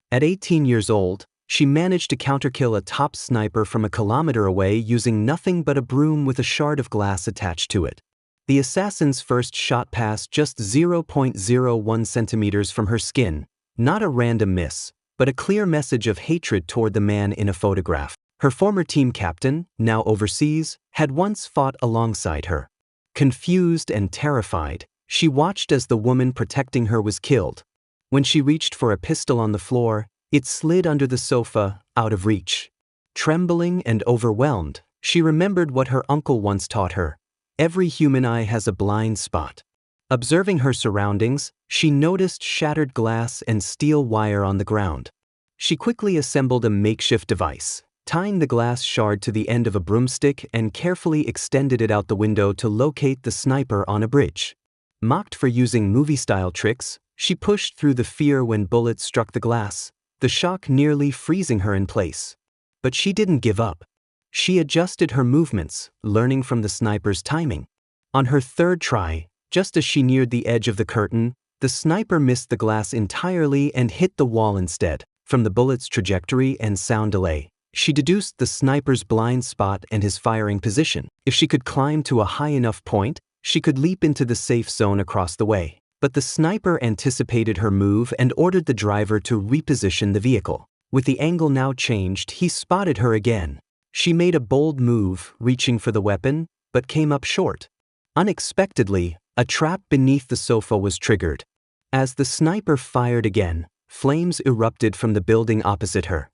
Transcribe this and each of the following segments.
At 18 years old, she managed to counterkill a top sniper from a kilometer away using nothing but a broom with a shard of glass attached to it. The assassin's first shot passed just 0.01 centimeters from her skin, not a random miss, but a clear message of hatred toward the man in a photograph. Her former team captain, now overseas, had once fought alongside her. Confused and terrified, she watched as the woman protecting her was killed. When she reached for a pistol on the floor, it slid under the sofa, out of reach. Trembling and overwhelmed, she remembered what her uncle once taught her. Every human eye has a blind spot. Observing her surroundings, she noticed shattered glass and steel wire on the ground. She quickly assembled a makeshift device, tying the glass shard to the end of a broomstick and carefully extended it out the window to locate the sniper on a bridge. Mocked for using movie-style tricks, she pushed through the fear when bullets struck the glass, the shock nearly freezing her in place. But she didn't give up. She adjusted her movements, learning from the sniper's timing. On her third try, just as she neared the edge of the curtain, the sniper missed the glass entirely and hit the wall instead. From the bullet's trajectory and sound delay, she deduced the sniper's blind spot and his firing position. If she could climb to a high enough point, she could leap into the safe zone across the way. But the sniper anticipated her move and ordered the driver to reposition the vehicle. With the angle now changed, he spotted her again. She made a bold move, reaching for the weapon, but came up short. Unexpectedly, a trap beneath the sofa was triggered. As the sniper fired again, flames erupted from the building opposite her.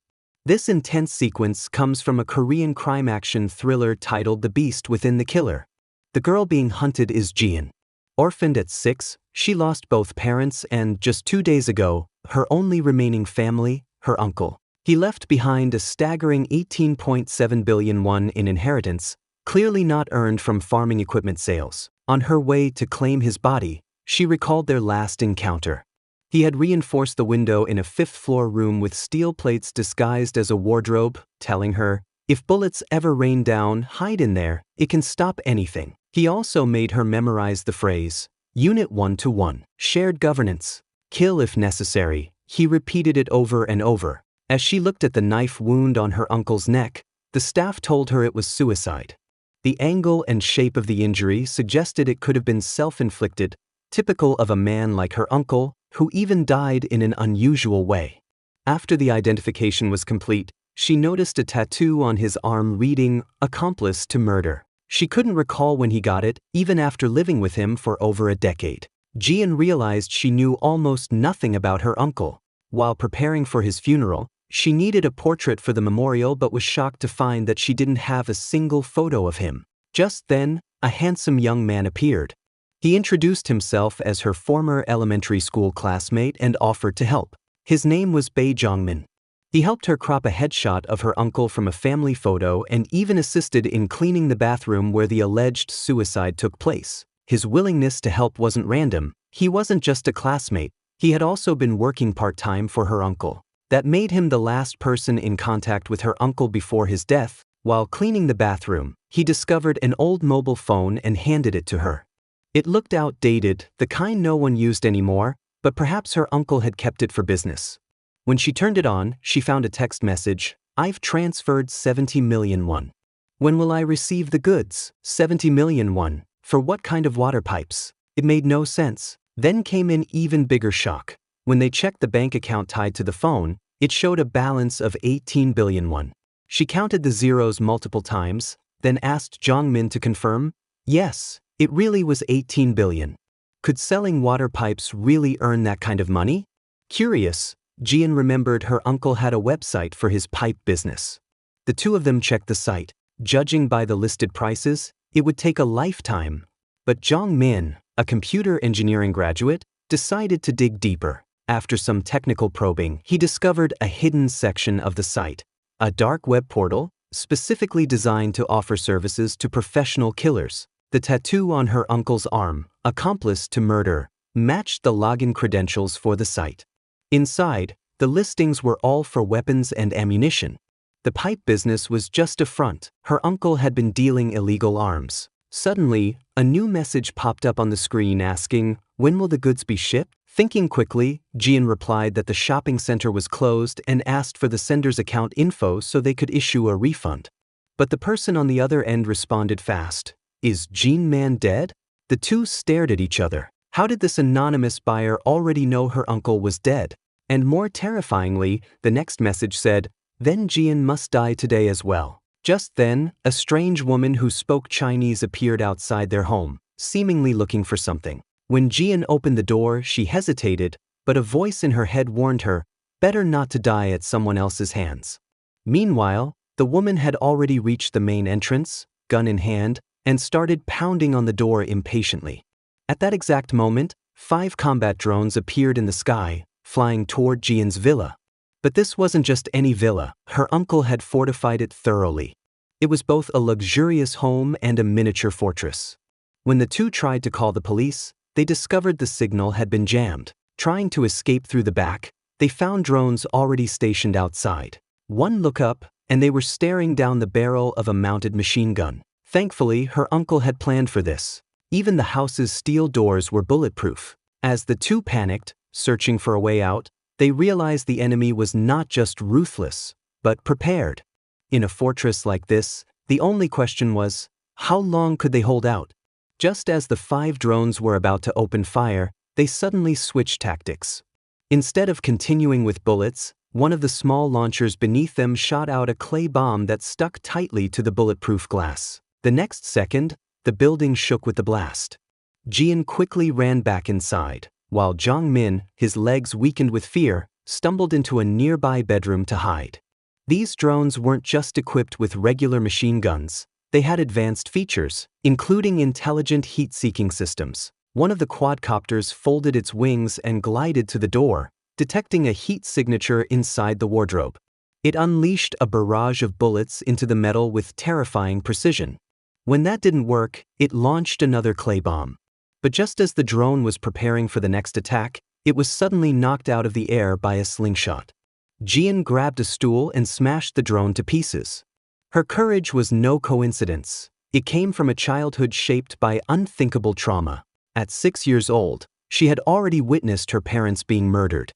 This intense sequence comes from a Korean crime action thriller titled The Beast Within the Killer. The girl being hunted is Jian. Orphaned at 6, she lost both parents and, just 2 days ago, her only remaining family, her uncle. He left behind a staggering 18.7 billion won in inheritance, clearly not earned from farming equipment sales. On her way to claim his body, she recalled their last encounter. He had reinforced the window in a 5th-floor room with steel plates disguised as a wardrobe, telling her, "If bullets ever rain down, hide in there, it can stop anything." He also made her memorize the phrase, Unit 1-1, shared governance, kill if necessary. He repeated it over and over. As she looked at the knife wound on her uncle's neck, the staff told her it was suicide. The angle and shape of the injury suggested it could have been self-inflicted, typical of a man like her uncle, who even died in an unusual way. After the identification was complete, she noticed a tattoo on his arm reading, "Accomplice to murder." She couldn't recall when he got it, even after living with him for over a decade. Jian realized she knew almost nothing about her uncle. While preparing for his funeral, she needed a portrait for the memorial but was shocked to find that she didn't have a single photo of him. Just then, a handsome young man appeared. He introduced himself as her former elementary school classmate and offered to help. His name was Bae Jongmin. He helped her crop a headshot of her uncle from a family photo and even assisted in cleaning the bathroom where the alleged suicide took place. His willingness to help wasn't random. He wasn't just a classmate, he had also been working part-time for her uncle. That made him the last person in contact with her uncle before his death. While cleaning the bathroom, he discovered an old mobile phone and handed it to her. It looked outdated, the kind no one used anymore, but perhaps her uncle had kept it for business. When she turned it on, she found a text message, "I've transferred 70 million won. When will I receive the goods?" 70 million won. For what kind of water pipes? It made no sense. Then came an even bigger shock. When they checked the bank account tied to the phone, it showed a balance of 18 billion won. She counted the zeros multiple times, then asked Jongmin to confirm. Yes, it really was 18 billion. Could selling water pipes really earn that kind of money? Curious, Jian remembered her uncle had a website for his pipe business. The two of them checked the site. Judging by the listed prices, it would take a lifetime. But Jongmin, a computer engineering graduate, decided to dig deeper. After some technical probing, he discovered a hidden section of the site, a dark web portal, specifically designed to offer services to professional killers. The tattoo on her uncle's arm, "Accomplice to murder," matched the login credentials for the site. Inside, the listings were all for weapons and ammunition. The pipe business was just a front. Her uncle had been dealing illegal arms. Suddenly, a new message popped up on the screen asking, "When will the goods be shipped?" Thinking quickly, Jian replied that the shopping center was closed and asked for the sender's account info so they could issue a refund. But the person on the other end responded fast. Is Jean Man dead? The two stared at each other. How did this anonymous buyer already know her uncle was dead? And more terrifyingly, the next message said, then Jian must die today as well. Just then, a strange woman who spoke Chinese appeared outside their home, seemingly looking for something. When Jian opened the door, she hesitated, but a voice in her head warned her, better not to die at someone else's hands. Meanwhile, the woman had already reached the main entrance, gun in hand, and started pounding on the door impatiently. At that exact moment, 5 combat drones appeared in the sky, flying toward Jian's villa. But this wasn't just any villa, her uncle had fortified it thoroughly. It was both a luxurious home and a miniature fortress. When the two tried to call the police, they discovered the signal had been jammed. Trying to escape through the back, they found drones already stationed outside. One look up, and they were staring down the barrel of a mounted machine gun. Thankfully, her uncle had planned for this. Even the house's steel doors were bulletproof. As the two panicked, searching for a way out, they realized the enemy was not just ruthless, but prepared. In a fortress like this, the only question was, how long could they hold out? Just as the 5 drones were about to open fire, they suddenly switched tactics. Instead of continuing with bullets, one of the small launchers beneath them shot out a clay bomb that stuck tightly to the bulletproof glass. The next second, the building shook with the blast. Jian quickly ran back inside, while Zhang Min, his legs weakened with fear, stumbled into a nearby bedroom to hide. These drones weren't just equipped with regular machine guns. They had advanced features, including intelligent heat-seeking systems. One of the quadcopters folded its wings and glided to the door, detecting a heat signature inside the wardrobe. It unleashed a barrage of bullets into the metal with terrifying precision. When that didn't work, it launched another clay bomb. But just as the drone was preparing for the next attack, it was suddenly knocked out of the air by a slingshot. Jian grabbed a stool and smashed the drone to pieces. Her courage was no coincidence. It came from a childhood shaped by unthinkable trauma. At 6 years old, she had already witnessed her parents being murdered.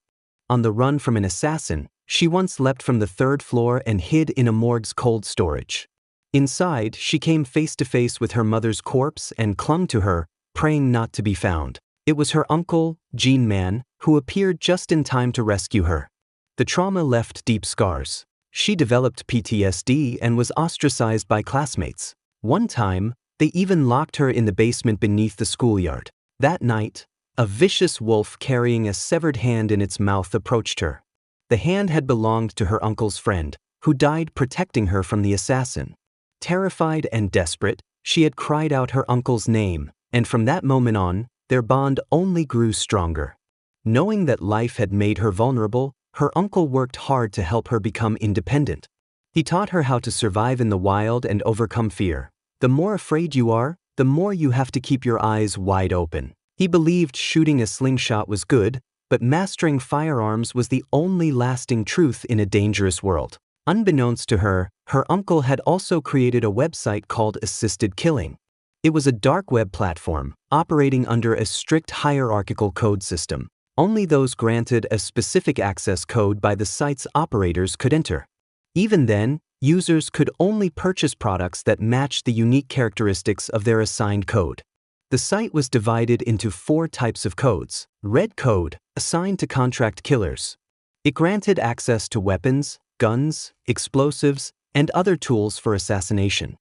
On the run from an assassin, she once leapt from the 3rd floor and hid in a morgue's cold storage. Inside, she came face to face with her mother's corpse and clung to her, praying not to be found. It was her uncle, Jean Man, who appeared just in time to rescue her. The trauma left deep scars. She developed PTSD and was ostracized by classmates. One time, they even locked her in the basement beneath the schoolyard. That night, a vicious wolf carrying a severed hand in its mouth approached her. The hand had belonged to her uncle's friend, who died protecting her from the assassin. Terrified and desperate, she had cried out her uncle's name, and from that moment on, their bond only grew stronger. Knowing that life had made her vulnerable, her uncle worked hard to help her become independent. He taught her how to survive in the wild and overcome fear. The more afraid you are, the more you have to keep your eyes wide open. He believed shooting a slingshot was good, but mastering firearms was the only lasting truth in a dangerous world. Unbeknownst to her, her uncle had also created a website called Assisted Killing. It was a dark web platform, operating under a strict hierarchical code system. Only those granted a specific access code by the site's operators could enter. Even then, users could only purchase products that matched the unique characteristics of their assigned code. The site was divided into 4 types of codes. Red code, assigned to contract killers. It granted access to weapons, guns, explosives, and other tools for assassination.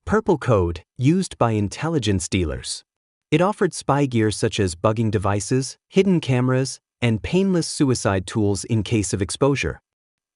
Purple code, used by intelligence dealers. It offered spy gear such as bugging devices, hidden cameras, and painless suicide tools in case of exposure.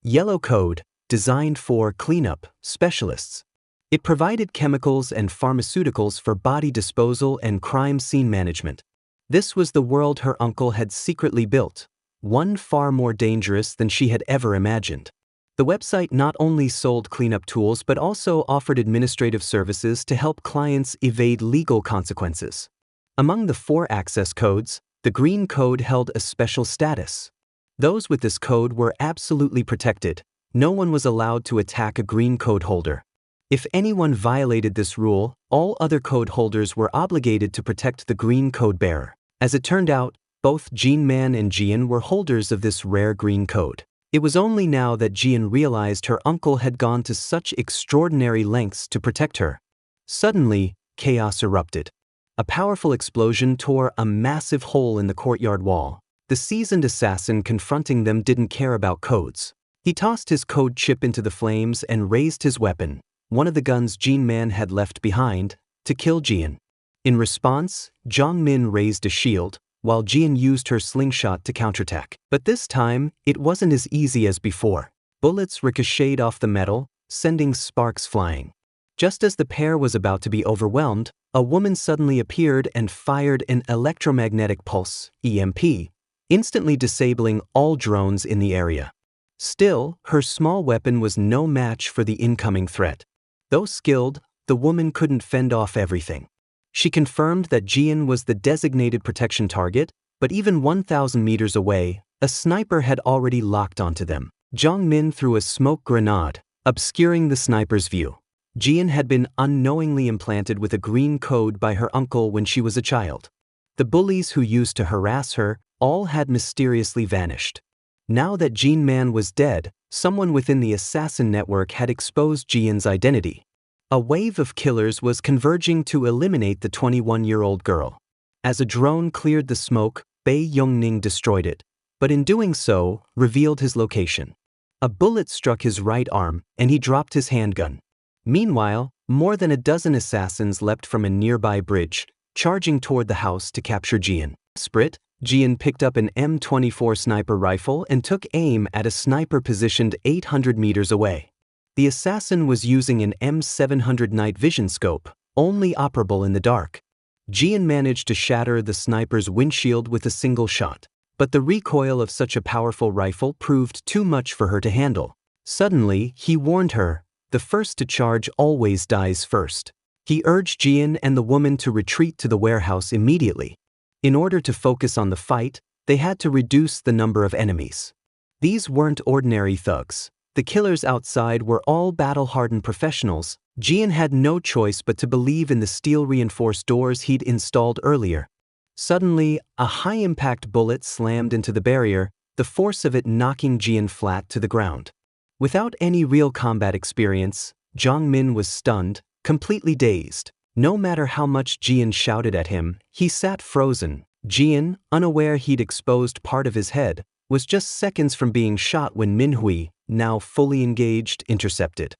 Yellow code, designed for cleanup specialists. It provided chemicals and pharmaceuticals for body disposal and crime scene management. This was the world her uncle had secretly built, one far more dangerous than she had ever imagined. The website not only sold cleanup tools but also offered administrative services to help clients evade legal consequences. Among the 4 access codes, the green code held a special status. Those with this code were absolutely protected. No one was allowed to attack a green code holder. If anyone violated this rule, all other code holders were obligated to protect the green code bearer. As it turned out, Both Jean Man and Jian were holders of this rare green code. It was only now that Jian realized her uncle had gone to such extraordinary lengths to protect her. Suddenly, chaos erupted. A powerful explosion tore a massive hole in the courtyard wall. The seasoned assassin confronting them didn't care about codes. He tossed his code chip into the flames and raised his weapon, one of the guns Jean Man had left behind, to kill Jian. In response, Zhang Min raised a shield, while Jian used her slingshot to counterattack. But this time, it wasn't as easy as before. Bullets ricocheted off the metal, sending sparks flying. Just as the pair was about to be overwhelmed, a woman suddenly appeared and fired an electromagnetic pulse, EMP, instantly disabling all drones in the area. Still, her small weapon was no match for the incoming threat. Though skilled, the woman couldn't fend off everything. She confirmed that Jian was the designated protection target, but even 1,000 meters away, a sniper had already locked onto them. Zhang Min threw a smoke grenade, obscuring the sniper's view. Jian had been unknowingly implanted with a green code by her uncle when she was a child. The bullies who used to harass her all had mysteriously vanished. Now that Jean Man was dead, someone within the assassin network had exposed Jian's identity. A wave of killers was converging to eliminate the 21-year-old girl. As a drone cleared the smoke, Bei Yongning destroyed it, but in doing so, revealed his location. A bullet struck his right arm, and he dropped his handgun. Meanwhile, more than a dozen assassins leapt from a nearby bridge, charging toward the house to capture Jian. Desperate, Jian picked up an M24 sniper rifle and took aim at a sniper positioned 800 meters away. The assassin was using an M700 night vision scope, only operable in the dark. Jian managed to shatter the sniper's windshield with a single shot, but the recoil of such a powerful rifle proved too much for her to handle. Suddenly, he warned her, "The first to charge always dies first." He urged Jian and the woman to retreat to the warehouse immediately. In order to focus on the fight, they had to reduce the number of enemies. These weren't ordinary thugs. The killers outside were all battle-hardened professionals. Jian had no choice but to believe in the steel-reinforced doors he'd installed earlier. Suddenly, a high-impact bullet slammed into the barrier, the force of it knocking Jian flat to the ground. Without any real combat experience, Zhang Min was stunned, completely dazed. No matter how much Jian shouted at him, he sat frozen. Jian, unaware he'd exposed part of his head, was just seconds from being shot when Minhui, now fully engaged, intercepted.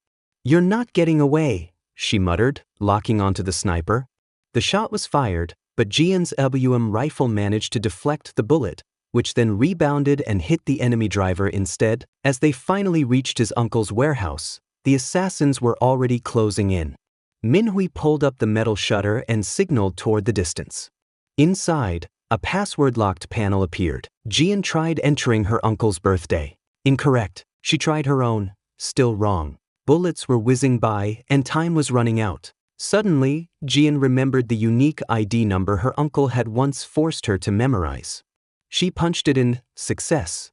"You're not getting away," she muttered, locking onto the sniper. The shot was fired, but Jian's LBM rifle managed to deflect the bullet, which then rebounded and hit the enemy driver instead. As they finally reached his uncle's warehouse, the assassins were already closing in. Minhui pulled up the metal shutter and signaled toward the distance. Inside, a password-locked panel appeared. Jian tried entering her uncle's birthday. Incorrect. She tried her own. Still wrong. Bullets were whizzing by, and time was running out. Suddenly, Jian remembered the unique ID number her uncle had once forced her to memorize. She punched it in. Success.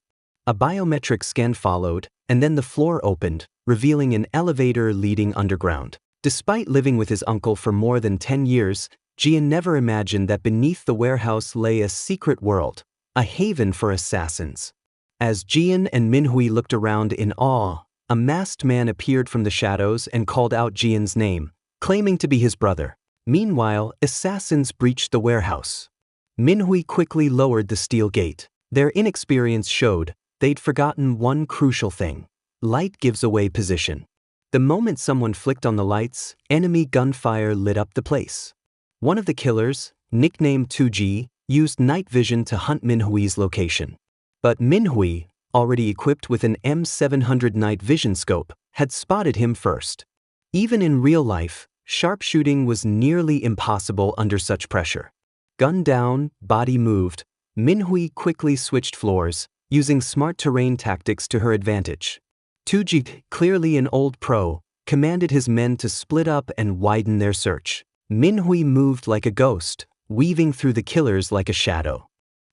A biometric scan followed, and then the floor opened, revealing an elevator leading underground. Despite living with his uncle for more than 10 years, Jian never imagined that beneath the warehouse lay a secret world, a haven for assassins. As Jian and Minhui looked around in awe, a masked man appeared from the shadows and called out Jian's name, claiming to be his brother. Meanwhile, assassins breached the warehouse. Minhui quickly lowered the steel gate. Their inexperience showed they'd forgotten one crucial thing. Light gives away position. The moment someone flicked on the lights, enemy gunfire lit up the place. One of the killers, nicknamed 2G, used night vision to hunt Minhui's location. But Minhui, already equipped with an M700 night vision scope, had spotted him first. Even in real life, sharpshooting was nearly impossible under such pressure. Gun down, body moved, Minhui quickly switched floors, using smart terrain tactics to her advantage. 2G, clearly an old pro, commanded his men to split up and widen their search. Minhui moved like a ghost, weaving through the killers like a shadow.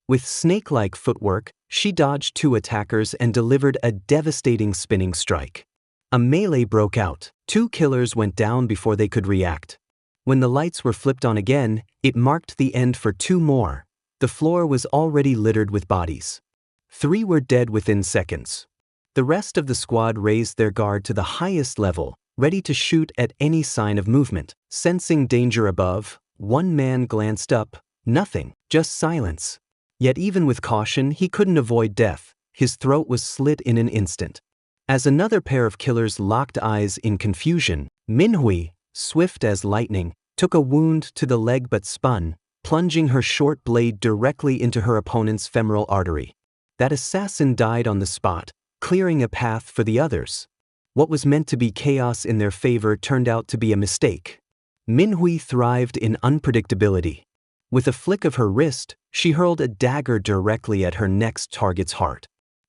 With snake-like footwork, she dodged 2 attackers and delivered a devastating spinning strike. A melee broke out. 2 killers went down before they could react. When the lights were flipped on again, it marked the end for 2 more. the floor was already littered with bodies. 3 were dead within seconds. The rest of the squad raised their guard to the highest level, ready to shoot at any sign of movement. Sensing danger above, one man glanced up. Nothing, just silence. Yet even with caution, he couldn't avoid death. His throat was slit in an instant. As another pair of killers locked eyes in confusion, Minhui, swift as lightning, took a wound to the leg but spun, plunging her short blade directly into her opponent's femoral artery. That assassin died on the spot, clearing a path for the others. What was meant to be chaos in their favor turned out to be a mistake. Minhui thrived in unpredictability. With a flick of her wrist, she hurled a dagger directly at her next target's heart.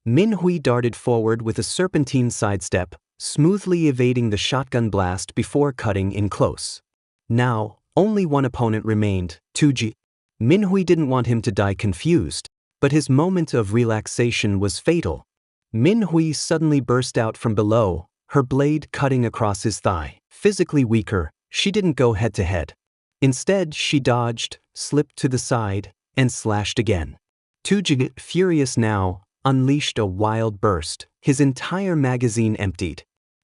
Minhui darted forward with a serpentine sidestep, smoothly evading the shotgun blast before cutting in close. Now, only one opponent remained, Tuji. Minhui didn't want him to die confused, but his moment of relaxation was fatal. Minhui suddenly burst out from below, her blade cutting across his thigh. Physically weaker, she didn't go head-to-head. Instead, she dodged, slipped to the side, and slashed again. Tuji, furious now, unleashed a wild burst, his entire magazine emptied.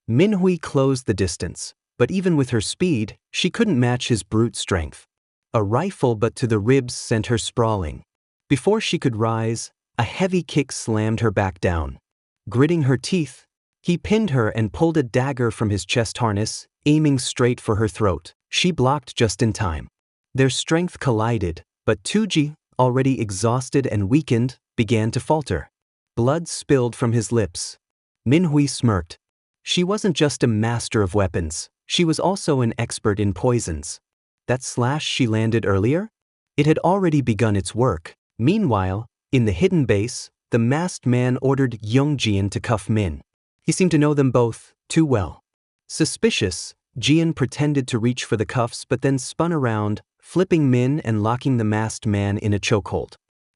Minhui closed the distance, but even with her speed, she couldn't match his brute strength. A rifle but to the ribs sent her sprawling. Before she could rise, a heavy kick slammed her back down. Gritting her teeth, he pinned her and pulled a dagger from his chest harness, aiming straight for her throat. She blocked just in time. Their strength collided, but Tuji, already exhausted and weakened, began to falter. Blood spilled from his lips. Minhui smirked. She wasn't just a master of weapons, she was also an expert in poisons. That slash she landed earlier? It had already begun its work. Meanwhile, in the hidden base, the masked man ordered Yongjian to cuff Min. He seemed to know them both too well. Suspicious, Jian pretended to reach for the cuffs but then spun around, flipping Min and locking the masked man in a chokehold.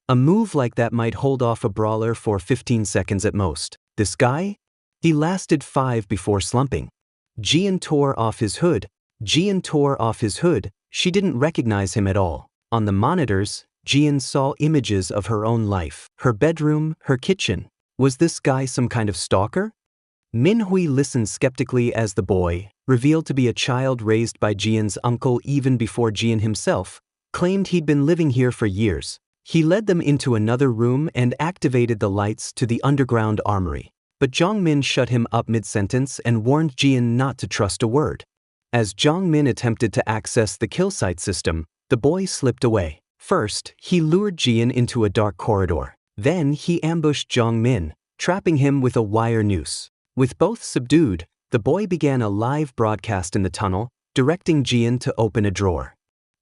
A move like that might hold off a brawler for 15 seconds at most. This guy? He lasted 5 before slumping. Jian tore off his hood. She didn't recognize him at all. On the monitors, Jian saw images of her own life. Her bedroom, her kitchen. Was this guy some kind of stalker? Minhui listened skeptically as the boy, revealed to be a child raised by Jian's uncle even before Jian himself, claimed he'd been living here for years. He led them into another room and activated the lights to the underground armory. But Zhongmin shut him up mid-sentence and warned Jian not to trust a word. As Zhongmin attempted to access the kill site system, the boy slipped away. First, he lured Jian into a dark corridor. Then he ambushed Zhongmin, trapping him with a wire noose. With both subdued, the boy began a live broadcast in the tunnel, directing Jian to open a drawer.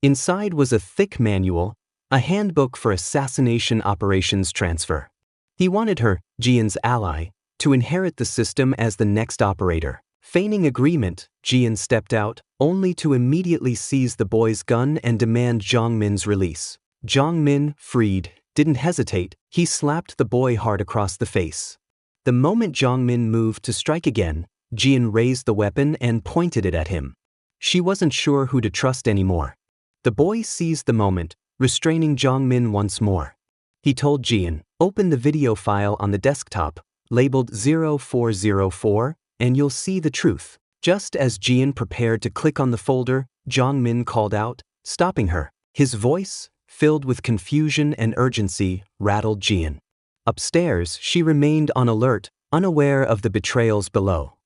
Inside was a thick manual, a handbook for assassination operations transfer. He wanted her, Jian's ally, to inherit the system as the next operator. Feigning agreement, Jian stepped out, only to immediately seize the boy's gun and demand Zhongmin's release. Zhongmin, freed, didn't hesitate. He slapped the boy hard across the face. The moment Zhongmin moved to strike again, Jian raised the weapon and pointed it at him. She wasn't sure who to trust anymore. The boy seized the moment, restraining Zhongmin once more. He told Jian, "Open the video file on the desktop, labeled 0404, and you'll see the truth." Just as Jian prepared to click on the folder, Zhongmin called out, stopping her. His voice, filled with confusion and urgency, rattled Jian. Upstairs, she remained on alert, unaware of the betrayals below.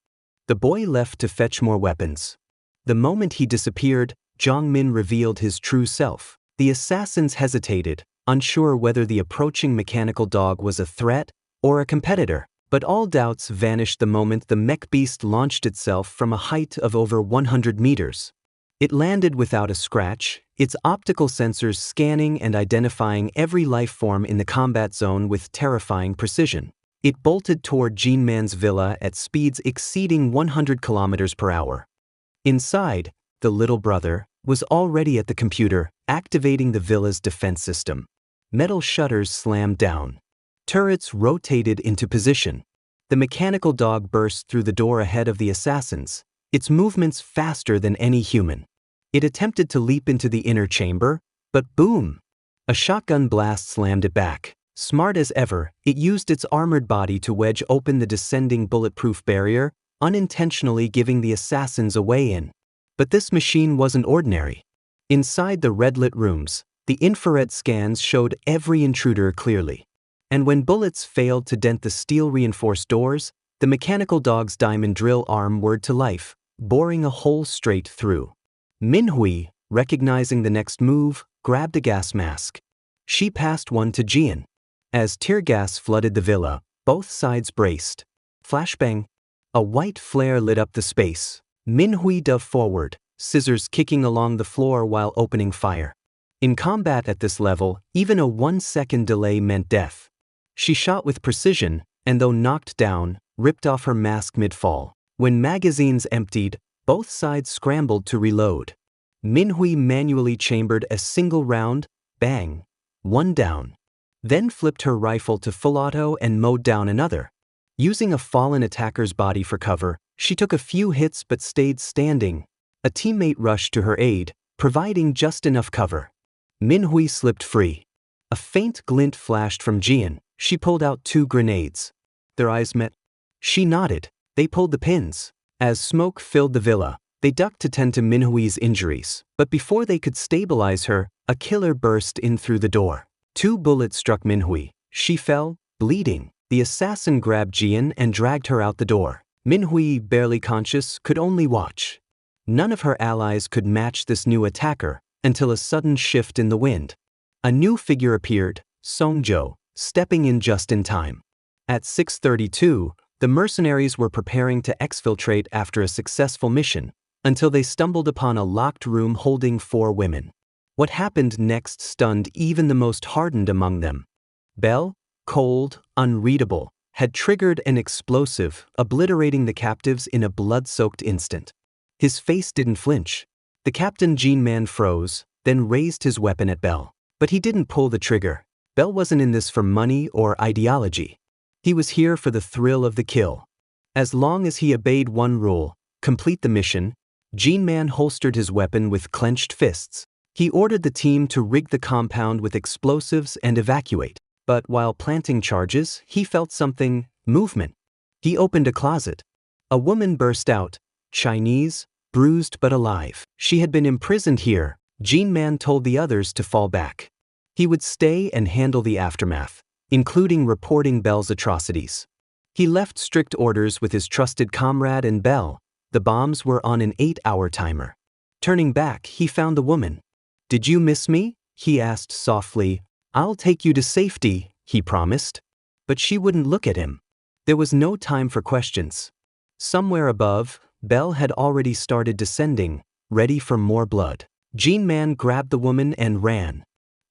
The boy left to fetch more weapons. The moment he disappeared, Zhongmin revealed his true self. The assassins hesitated, unsure whether the approaching mechanical dog was a threat or a competitor. But all doubts vanished the moment the mech beast launched itself from a height of over 100 meters. It landed without a scratch, its optical sensors scanning and identifying every life form in the combat zone with terrifying precision. It bolted toward Jean Man's villa at speeds exceeding 100 kilometers per hour. Inside, the little brother was already at the computer, activating the villa's defense system. Metal shutters slammed down. Turrets rotated into position. The mechanical dog burst through the door ahead of the assassins, its movements faster than any human. It attempted to leap into the inner chamber, but boom! A shotgun blast slammed it back. Smart as ever, it used its armored body to wedge open the descending bulletproof barrier, unintentionally giving the assassins a way in. But this machine wasn't ordinary. Inside the red-lit rooms, the infrared scans showed every intruder clearly. And when bullets failed to dent the steel-reinforced doors, the mechanical dog's diamond drill arm whirred to life, boring a hole straight through. Minhui, recognizing the next move, grabbed a gas mask. She passed one to Jian. As tear gas flooded the villa, both sides braced. Flashbang. A white flare lit up the space. Minhui dove forward, scissors kicking along the floor while opening fire. In combat at this level, even a 1-second delay meant death. She shot with precision, and though knocked down, ripped off her mask mid-fall. When magazines emptied, both sides scrambled to reload. Minhui manually chambered a single round, bang, one down. Then flipped her rifle to full auto and mowed down another. Using a fallen attacker's body for cover, she took a few hits but stayed standing. A teammate rushed to her aid, providing just enough cover. Minhui slipped free. A faint glint flashed from Jian. She pulled out 2 grenades. Their eyes met. She nodded. They pulled the pins. As smoke filled the villa, they ducked to tend to Minhui's injuries. But before they could stabilize her, a killer burst in through the door. 2 bullets struck Minhui. She fell, bleeding. The assassin grabbed Jian and dragged her out the door. Minhui, barely conscious, could only watch. None of her allies could match this new attacker until a sudden shift in the wind. A new figure appeared, Songzhou, stepping in just in time. At 6:32, the mercenaries were preparing to exfiltrate after a successful mission, until they stumbled upon a locked room holding 4 women. What happened next stunned even the most hardened among them. Bell, cold, unreadable, had triggered an explosive, obliterating the captives in a blood-soaked instant. His face didn't flinch. The Captain Gene Man froze, then raised his weapon at Bell. But he didn't pull the trigger. Bell wasn't in this for money or ideology. He was here for the thrill of the kill. As long as he obeyed one rule, complete the mission, Gene Man holstered his weapon with clenched fists. He ordered the team to rig the compound with explosives and evacuate. But while planting charges, he felt something, movement. He opened a closet. A woman burst out, Chinese, bruised but alive. She had been imprisoned here. Gene Man told the others to fall back. He would stay and handle the aftermath, including reporting Bell's atrocities. He left strict orders with his trusted comrade and Bell. The bombs were on an 8-hour timer. Turning back, he found the woman. "Did you miss me?" he asked softly. "I'll take you to safety," he promised. But she wouldn't look at him. There was no time for questions. Somewhere above, Bell had already started descending, ready for more blood. Gene Man grabbed the woman and ran.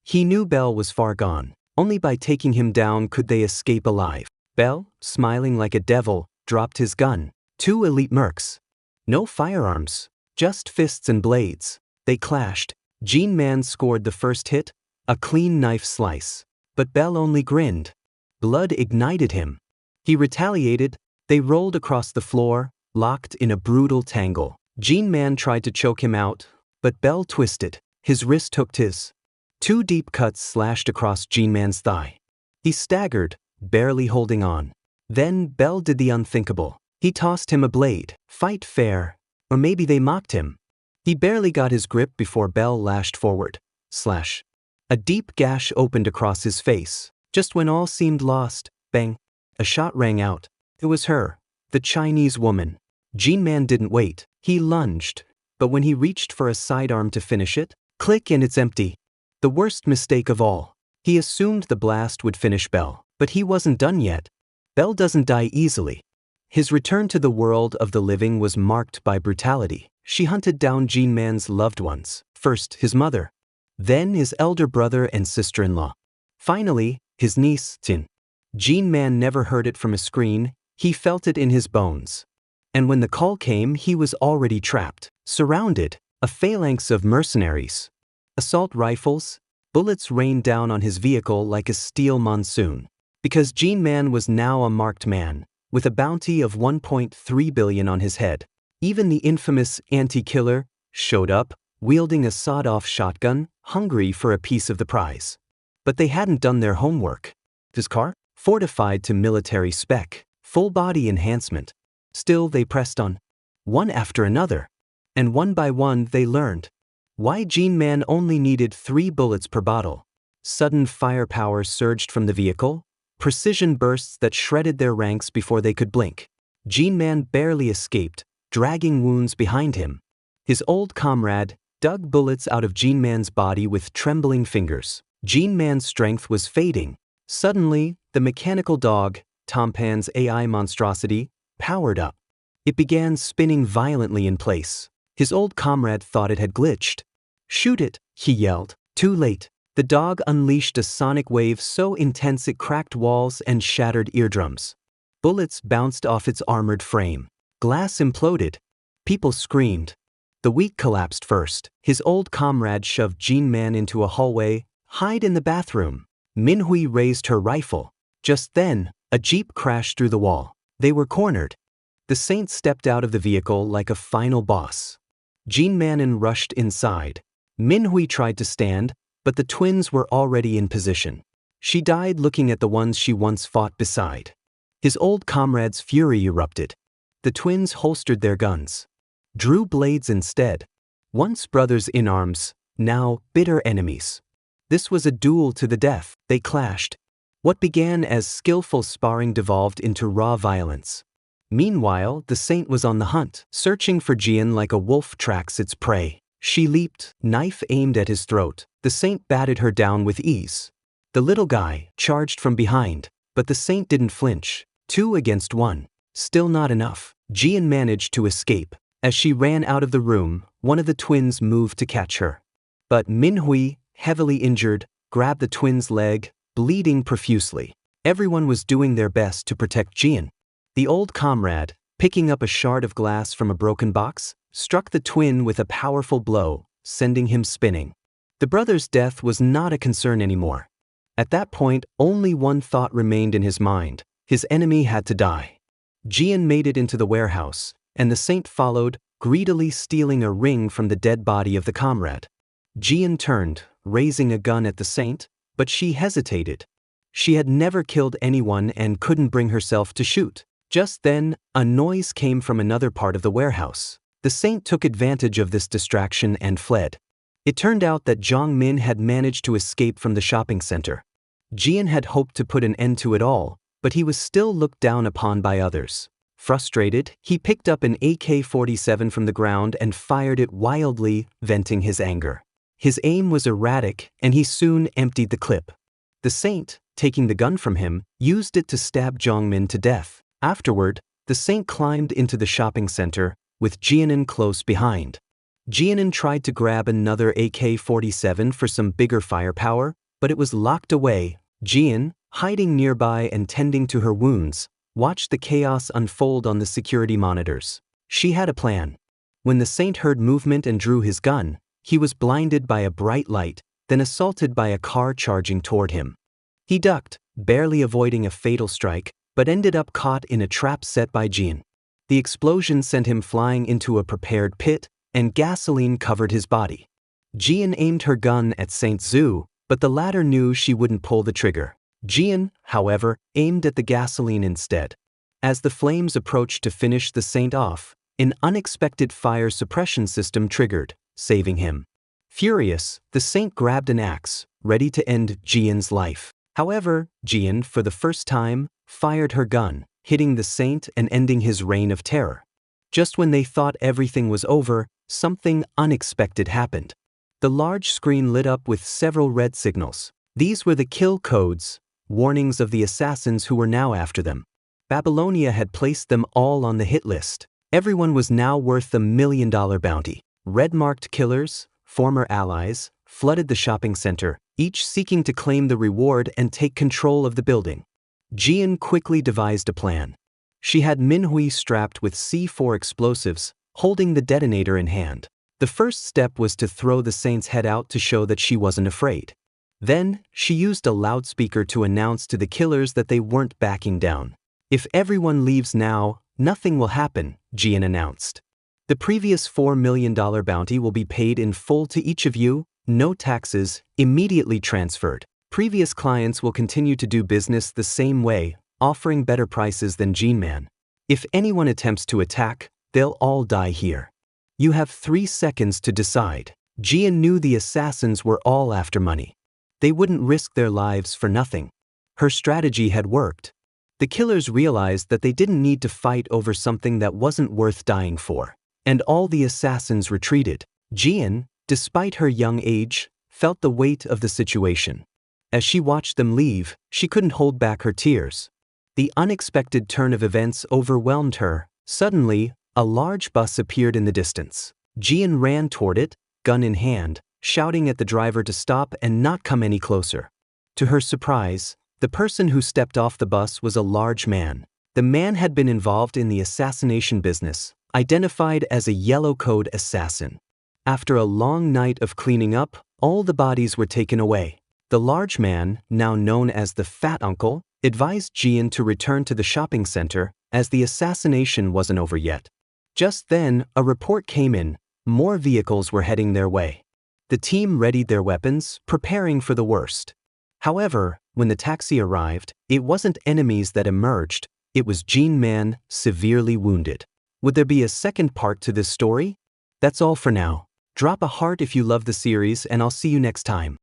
He knew Bell was far gone. Only by taking him down could they escape alive. Bell, smiling like a devil, dropped his gun. 2 elite mercs. No firearms, just fists and blades. They clashed. Gene Man scored the first hit, a clean knife slice. But Bell only grinned. Blood ignited him. He retaliated. They rolled across the floor, locked in a brutal tangle. Gene Man tried to choke him out, but Bell twisted. His wrist hooked his. 2 deep cuts slashed across Gene Man's thigh. He staggered, barely holding on. Then Bell did the unthinkable. He tossed him a blade. Fight fair. Or maybe they mocked him. He barely got his grip before Bell lashed forward. Slash. A deep gash opened across his face. Just when all seemed lost, bang. A shot rang out. It was her, the Chinese woman. Gene Man didn't wait. He lunged. But when he reached for a sidearm to finish it, click and it's empty. The worst mistake of all. He assumed the blast would finish Bell. But he wasn't done yet. Bell doesn't die easily. His return to the world of the living was marked by brutality. She hunted down Gene Man's loved ones. First, his mother. Then his elder brother and sister-in-law. Finally, his niece, Tin. Gene Man never heard it from a screen. He felt it in his bones. And when the call came, he was already trapped, surrounded, a phalanx of mercenaries. Assault rifles, bullets rained down on his vehicle like a steel monsoon. Because Gene Man was now a marked man, with a bounty of 1.3 billion on his head. Even the infamous anti-killer showed up, wielding a sawed-off shotgun, hungry for a piece of the prize. But they hadn't done their homework. This car? Fortified to military spec, full body enhancement. Still they pressed on. One after another. And one by one they learned why Gene Man only needed 3 bullets per bottle. Sudden firepower surged from the vehicle, precision bursts that shredded their ranks before they could blink. Gene Man barely escaped, dragging wounds behind him. His old comrade dug bullets out of Gene Man's body with trembling fingers. Gene Man's strength was fading. Suddenly, the mechanical dog, Tompan's AI monstrosity, powered up. It began spinning violently in place. His old comrade thought it had glitched. "Shoot it," he yelled. Too late. The dog unleashed a sonic wave so intense it cracked walls and shattered eardrums. Bullets bounced off its armored frame. Glass imploded. People screamed. The weak collapsed first. His old comrade shoved Gene Man into a hallway. "Hide in the bathroom." Minhui raised her rifle. Just then, a jeep crashed through the wall. They were cornered. The saint stepped out of the vehicle like a final boss. Gene Manon rushed inside. Minhui tried to stand, but the twins were already in position. She died looking at the ones she once fought beside. His old comrade's fury erupted. The twins holstered their guns. Drew blades instead. Once brothers in arms, now bitter enemies. This was a duel to the death. They clashed. What began as skillful sparring devolved into raw violence. Meanwhile, the saint was on the hunt, searching for Jian like a wolf tracks its prey. She leaped, knife aimed at his throat. The saint batted her down with ease. The little guy charged from behind, but the saint didn't flinch. 2 against 1. Still not enough. Jian managed to escape. As she ran out of the room, one of the twins moved to catch her. But Minhui, heavily injured, grabbed the twin's leg, bleeding profusely. Everyone was doing their best to protect Jian. The old comrade, picking up a shard of glass from a broken box, struck the twin with a powerful blow, sending him spinning. The brother's death was not a concern anymore. At that point, only one thought remained in his mind. His enemy had to die. Jian made it into the warehouse, and the saint followed, greedily stealing a ring from the dead body of the comrade. Jian turned, raising a gun at the saint, but she hesitated. She had never killed anyone and couldn't bring herself to shoot. Just then, a noise came from another part of the warehouse. The saint took advantage of this distraction and fled. It turned out that Zhang Min had managed to escape from the shopping center. Jian had hoped to put an end to it all, but he was still looked down upon by others. Frustrated, he picked up an AK-47 from the ground and fired it wildly, venting his anger. His aim was erratic, and he soon emptied the clip. The saint, taking the gun from him, used it to stab Zhang Min to death. Afterward, the saint climbed into the shopping center, with Jianan close behind. Jianan tried to grab another AK-47 for some bigger firepower, but it was locked away. Jian, hiding nearby and tending to her wounds, watched the chaos unfold on the security monitors. She had a plan. When the saint heard movement and drew his gun, he was blinded by a bright light, then assaulted by a car charging toward him. He ducked, barely avoiding a fatal strike, but ended up caught in a trap set by Jian. The explosion sent him flying into a prepared pit, and gasoline covered his body. Jian aimed her gun at Saint Zhu, but the latter knew she wouldn't pull the trigger. Jian, however, aimed at the gasoline instead. As the flames approached to finish the saint off, an unexpected fire suppression system triggered, saving him. Furious, the saint grabbed an axe, ready to end Jian's life. However, Jian, for the first time, fired her gun, hitting the saint and ending his reign of terror. Just when they thought everything was over, something unexpected happened. The large screen lit up with several red signals. These were the kill codes, warnings of the assassins who were now after them. Babylonia had placed them all on the hit list. Everyone was now worth the $1 million bounty. Red-marked killers, former allies, flooded the shopping center, each seeking to claim the reward and take control of the building. Jian quickly devised a plan. She had Minhui strapped with C4 explosives, holding the detonator in hand. The first step was to throw the saint's head out to show that she wasn't afraid. Then, she used a loudspeaker to announce to the killers that they weren't backing down. "If everyone leaves now, nothing will happen," Jian announced. "The previous $4 million bounty will be paid in full to each of you, no taxes, immediately transferred. Previous clients will continue to do business the same way, offering better prices than Gene Man. If anyone attempts to attack, they'll all die here. You have 3 seconds to decide. Jian knew the assassins were all after money. They wouldn't risk their lives for nothing. Her strategy had worked. The killers realized that they didn't need to fight over something that wasn't worth dying for. And all the assassins retreated. Jian, despite her young age, felt the weight of the situation. As she watched them leave, she couldn't hold back her tears. The unexpected turn of events overwhelmed her. Suddenly, a large bus appeared in the distance. Jian ran toward it, gun in hand, shouting at the driver to stop and not come any closer. To her surprise, the person who stepped off the bus was a large man. The man had been involved in the assassination business, identified as a yellow code assassin. After a long night of cleaning up, all the bodies were taken away. The large man, now known as the Fat Uncle, advised Jian to return to the shopping center, as the assassination wasn't over yet. Just then, a report came in. More vehicles were heading their way. The team readied their weapons, preparing for the worst. However, when the taxi arrived, it wasn't enemies that emerged, it was Gene Man, severely wounded. Would there be a second part to this story? That's all for now. Drop a heart if you love the series and I'll see you next time.